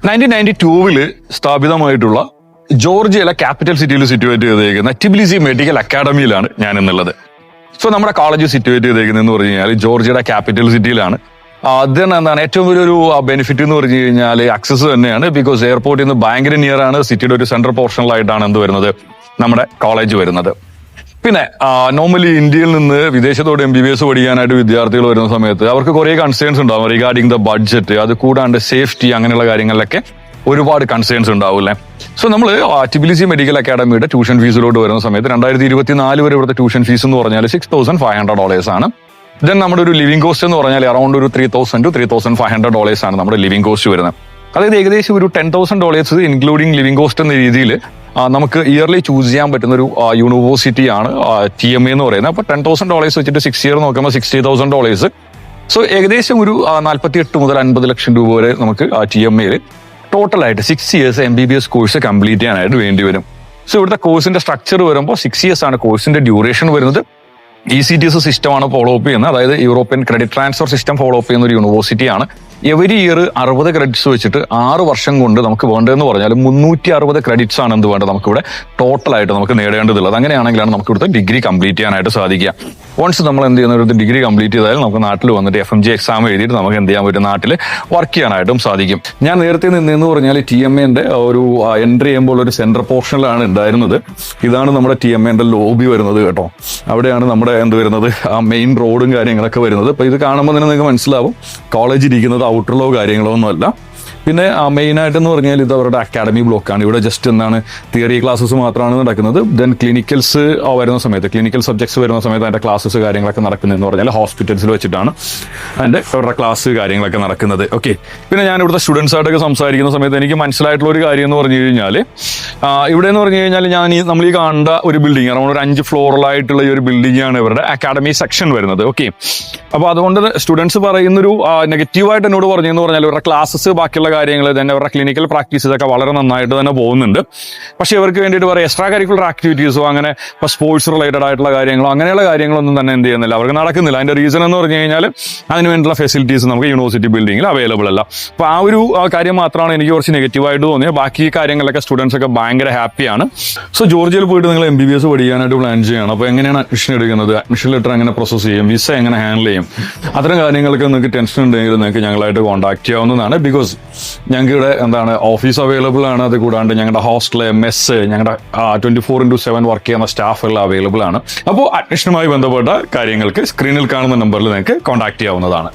1992 സ്ഥാപിതമായിട്ടുള്ള ജോർജിയയിലെ capital സിറ്റിയിൽ situate ചെയ്തേക്കുന്ന Tbilisi medical അക്കാഡമിയിലാണ് ഞാൻ എന്നുള്ളത്. സോ നമ്മുടെ കോളേജ് സിറ്റുവേറ്റ് ചെയ്തേക്കുന്നതെന്ന് പറഞ്ഞു കഴിഞ്ഞാൽ ജോർജിയയുടെ ക്യാപിറ്റൽ സിറ്റിയിലാണ്. അതിന് എന്താണ് ഏറ്റവും വലിയൊരു ബെനിഫിറ്റ് എന്ന് പറഞ്ഞു കഴിഞ്ഞാൽ ആക്സസ് തന്നെയാണ്. ബിക്കോസ് എയർപോർട്ടിൽ നിന്ന് ഭയങ്കര നിയർ ആണ്. സിറ്റിയുടെ ഒരു സെൻട്രൽ പോർഷനിലായിട്ടാണ് എന്ത് വരുന്നത്, നമ്മുടെ കോളേജ് വരുന്നത്. പിന്നെ നോർമലി ഇന്ത്യയിൽ നിന്ന് വിദേശത്തോട് MBBS പഠിക്കാനായിട്ട് വിദ്യാർത്ഥികൾ വരുന്ന സമയത്ത് അവർക്ക് കുറേ കൺസേൺസ് ഉണ്ടാവും റിഗാർഡിംഗ് ദ ബഡ്ജറ്റ്. അത് കൂടാണ്ട് സേഫ്റ്റി അങ്ങനെയുള്ള കാര്യങ്ങളിലൊക്കെ ഒരുപാട് കൺസേൺസ് ഉണ്ടാവില്ലേ. സോ നമ്മൾ ടിബിലിസി മെഡിക്കൽ അക്കാഡമിയുടെ ട്യൂഷൻ ഫീസിലോട്ട് വരുന്ന സമയത്ത് 2024 വരെ ഇവിടുത്തെ ട്യൂഷൻ ഫീസ് എന്ന് പറഞ്ഞാൽ $6,500 ആണ്. ദെൻ നമ്മുടെ ഒരു ലിവിംഗ് കോസ്റ്റ് എന്ന് പറഞ്ഞാൽ അറൌണ്ട് ഒരു $3,000 to $3,500 ആണ് നമ്മുടെ ലിവിംഗ് കോസ്റ്റ് വരുന്നത്. അതായത് ഏകദേശം ഒരു $10,000 ഇൻക്ലൂഡിംഗ് ലിവിംഗ് കോസ്റ്റ് എന്ന രീതിയിൽ നമുക്ക് ഇയർലി ചൂസ് ചെയ്യാൻ പറ്റുന്ന ഒരു യൂണിവേഴ്സിറ്റിയാണ് TMA എന്ന് പറയുന്നത്. അപ്പോൾ $10,000 വെച്ചിട്ട് 6 ഇയർ നോക്കുമ്പോൾ $60,000. സോ ഏകദേശം ഒരു 48 മുതൽ 50 ലക്ഷം രൂപ വരെ നമുക്ക് TMAയിൽ ടോട്ടലായിട്ട് 6 ഇയേഴ്സ് MBBS കോഴ്സ് കംപ്ലീറ്റ് ചെയ്യാനായിട്ട് വേണ്ടി വരും. സോ ഇവിടുത്തെ കോഴ്സിന്റെ സ്ട്രക്ചർ വരുമ്പോൾ 6 ഇയേഴ്സ് ആണ് കോഴ്സിന്റെ ഡ്യൂറേഷൻ വരുന്നത്. ECTS സിസ്റ്റമാണ് ഫോളോ അപ്പ് ചെയ്യുന്നത്. അതായത് European credit transfer system follow up ചെയ്യുന്ന ഒരു യൂണിവേഴ്സിറ്റിയാണ്. എവരി ഇയർ 60 ക്രെഡിറ്റ്സ് വെച്ചിട്ട് 6 വർഷം കൊണ്ട് നമുക്ക് വേണ്ടതെന്ന് പറഞ്ഞാൽ 360 ക്രെഡിറ്റ്സ് ആണ് എന്ത് വേണ്ടത് നമുക്കിവിടെ ടോട്ടലായിട്ട് നമുക്ക് നേടേണ്ടതുള്ളത്. അങ്ങനെയാണെങ്കിലാണ് നമുക്ക് ഇവിടുത്തെ ഡിഗ്രി കംപ്ലീറ്റ് ചെയ്യാനായിട്ട് സാധിക്കുക. വൺസ് നമ്മൾ എന്ത് ചെയ്യുന്ന ഒരു ഡിഗ്രി കംപ്ലീറ്റ് ചെയ്താൽ നമുക്ക് നാട്ടിൽ വന്നിട്ട് FMG എക്സാം എഴുതിയിട്ട് നമുക്ക് എന്ത് ചെയ്യാൻ പറ്റും, നാട്ടിൽ വർക്ക് ചെയ്യാനായിട്ടും സാധിക്കും. ഞാൻ നേരത്തെ നിന്നെന്ന് പറഞ്ഞാൽ TMAന്റെ ഒരു എൻട്രി ചെയ്യുമ്പോൾ ഒരു സെൻട്രൽ പോർഷനിലാണ് ഉണ്ടായിരുന്നത്. ഇതാണ് നമ്മുടെ TMAന്റെ ലോബി വരുന്നത് കേട്ടോ. അവിടെയാണ് നമ്മുടെ എന്ത് വരുന്നത്, ആ മെയിൻ റോഡും കാര്യങ്ങളൊക്കെ വരുന്നത്. അപ്പൊ ഇത് കാണുമ്പോൾ തന്നെ നിങ്ങൾക്ക് മനസ്സിലാവും കോളേജ് ഇരിക്കുന്നത് ഔട്ടറിലോ കാര്യങ്ങളോ ഒന്നുമല്ല. പിന്നെ മെയിനായിട്ടെന്ന് പറഞ്ഞാൽ ഇത് അവരുടെ അക്കാഡമി ബ്ലോക്കാണ്. ഇവിടെ ജസ്റ്റ് എന്താണ് തിയറി ക്ലാസ്സസ് മാത്രമാണ് നടക്കുന്നത്. ദെൻ ക്ലിനിക്കൽസ് വരുന്ന സമയത്ത്, ക്ലിനിക്കൽ സബ്ജക്ട്സ് വരുന്ന സമയത്ത് അതിൻ്റെ ക്ലാസ്സസ് കാര്യങ്ങളൊക്കെ നടക്കുന്നതെന്ന് പറഞ്ഞാൽ ഹോസ്പിറ്റൽസിൽ വെച്ചിട്ടാണ് അതിൻ്റെ അവരുടെ ക്ലാസ് കാര്യങ്ങളൊക്കെ നടക്കുന്നത്. ഓക്കെ, പിന്നെ ഞാൻ ഇവിടുത്തെ സ്റ്റുഡൻസ് ആയിട്ടൊക്കെ സംസാരിക്കുന്ന സമയത്ത് എനിക്ക് മനസ്സിലായിട്ടുള്ള ഒരു കാര്യം എന്ന് പറഞ്ഞു കഴിഞ്ഞാൽ ഇവിടെ എന്ന് പറഞ്ഞു കഴിഞ്ഞാൽ നമ്മൾ ഈ കണ്ട ഒരു ബിൽഡിംഗ് അറൗണ്ട് ഒരു 5 ഫ്ലോറിലായിട്ടുള്ള ഈ ഒരു ബിൽഡിംഗ് ആണ് ഇവരുടെ അക്കാഡമി സെക്ഷൻ വരുന്നത്. ഓക്കെ, അപ്പോൾ അതുകൊണ്ട് സ്റ്റുഡൻസ് പറയുന്നൊരു നെഗറ്റീവായിട്ട് എന്നോട് പറഞ്ഞെന്ന് പറഞ്ഞാൽ ഇവരുടെ ക്ലാസ്സസ് ബാക്കിയുള്ള കാര്യങ്ങൾ തന്നെ അവരുടെ ക്ലിനിക്കൽ പ്രാക്ടീസസ് ഒക്കെ വളരെ നന്നായിട്ട് തന്നെ പോകുന്നുണ്ട്. പക്ഷേ ഇവർക്ക് വേണ്ടിയിട്ട് പറയാം എക്സ്ട്രാ കരിക്കുലർ ആക്ടിവിറ്റീസോ അങ്ങനെ ഇപ്പോൾ സ്പോർട്സ് റിലേറ്റഡ് ആയിട്ടുള്ള കാര്യങ്ങളോ അങ്ങനെയുള്ള കാര്യങ്ങളൊന്നും തന്നെ എന്ത് ചെയ്യുന്നില്ല, അവർക്ക് നടക്കുന്നില്ല. അതിന്റെ റീസൺ എന്ന് പറഞ്ഞു കഴിഞ്ഞാൽ അതിന് വേണ്ടിയുള്ള ഫെസിലിറ്റീസ് നമുക്ക് യൂണിവേഴ്സിറ്റി ബിൽഡിങ്ങിൽ അവൈലബിൾ അല്ല. അപ്പോൾ ആ ഒരു കാര്യം മാത്രമാണ് എനിക്ക് കുറച്ച് നെഗറ്റീവായിട്ട് തോന്നിയത്. ബാക്കി കാര്യങ്ങളിലൊക്കെ സ്റ്റുഡൻസ് ഒക്കെ ഭയങ്കര ഹാപ്പിയാണ്. സോ ജോർജിയയിൽ പോയിട്ട് നിങ്ങൾ MBBS പഠിക്കാനായിട്ട് പ്ലാൻ ചെയ്യണം. അപ്പോൾ എങ്ങനെയാണ് അഡ്മിഷൻ എടുക്കുന്നത്, അഡ്മിഷൻ ലെറ്റർ എങ്ങനെ പ്രോസസ് ചെയ്യും, വിസ എങ്ങനെ ഹാൻഡിൽ ചെയ്യും, അത്തരം കാര്യങ്ങളൊക്കെ നിങ്ങൾക്ക് ടെൻഷൻ ഉണ്ടെങ്കിൽ നിങ്ങൾക്ക് ഞങ്ങളായിട്ട് കോൺടാക്ട് ചെയ്യാവുന്നതാണ്. ബിക്കോസ് ഞങ്ങൾക്ക് ഇവിടെ എന്താണ് ഓഫീസ് അവൈലബിൾ ആണ്. അത് കൂടാണ്ട് ഞങ്ങളുടെ ഹോസ്റ്റല്, മെസ്സ്, ഞങ്ങളുടെ 24/7 വർക്ക് ചെയ്യുന്ന സ്റ്റാഫുകൾ അവൈലബിൾ ആണ്. അപ്പോൾ അഡ്മിഷനുമായി ബന്ധപ്പെട്ട കാര്യങ്ങൾക്ക് സ്ക്രീനിൽ കാണുന്ന നമ്പറിൽ നിങ്ങൾക്ക് കോൺടാക്ട് ചെയ്യാവുന്നതാണ്.